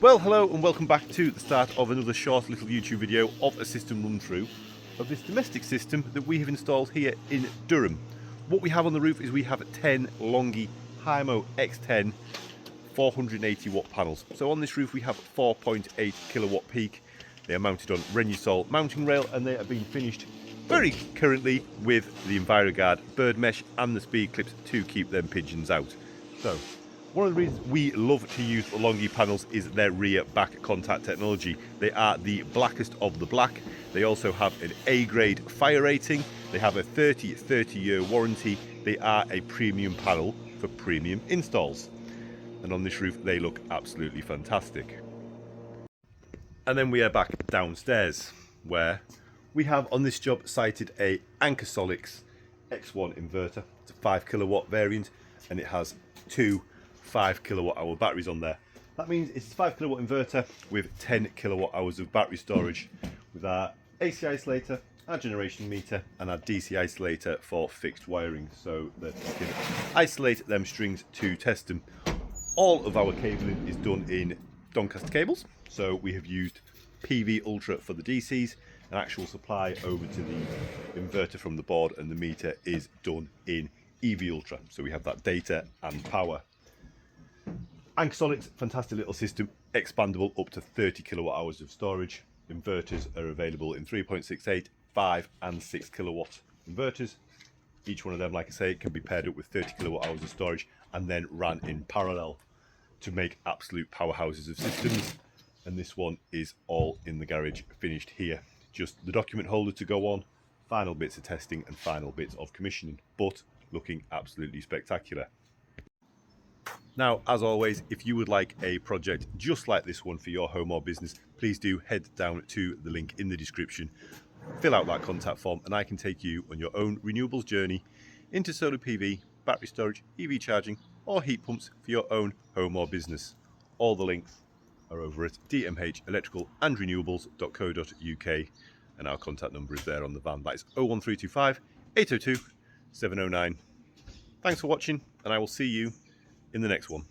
Well, hello and welcome back to the start of another short little YouTube video of a system run through of this domestic system that we have installed here in Durham. What we have on the roof is we have 10 Longi Hymo X10 480 watt panels. So on this roof we have 4.8 kilowatt peak. They are mounted on Renusol mounting rail and they are being finished very currently with the EnviroGuard bird mesh and the speed clips to keep them pigeons out. So one of the reasons we love to use the Longi panels is their rear back contact technology. They are the blackest of the black. They also have an A-grade fire rating. They have a 30-year warranty. They are a premium panel for premium installs. And on this roof they look absolutely fantastic. And then we are back downstairs where we have on this job sited a Anker Solix X1 inverter. It's a 5 kilowatt variant and it has two 5 kilowatt hour batteries on there. That means it's a 5 kilowatt inverter with 10 kilowatt hours of battery storage with our AC isolator, our generation meter and our DC isolator for fixed wiring so that you can isolate them strings to test them. All of our cabling is done in Doncaster cables, so we have used PV Ultra for the DCs. An actual supply over to the inverter from the board and the meter is done in EV Ultra, so we have that data and power. Anker Solix, fantastic little system, expandable up to 30 kilowatt hours of storage. Inverters are available in 3.68, 5 and 6 kilowatt inverters. Each one of them, like I say, can be paired up with 30 kilowatt hours of storage and then ran in parallel to make absolute powerhouses of systems. And this one is all in the garage, finished here. Just the document holder to go on, final bits of testing and final bits of commissioning, but looking absolutely spectacular. Now, as always, if you would like a project just like this one for your home or business, please do head down to the link in the description, fill out that contact form, and I can take you on your own renewables journey into solar PV, battery storage, EV charging, or heat pumps for your own home or business. All the links are over at dmhelectricalandrenewables.co.uk, and our contact number is there on the van. That is 01325 802 709. Thanks for watching, and I will see you in the next one.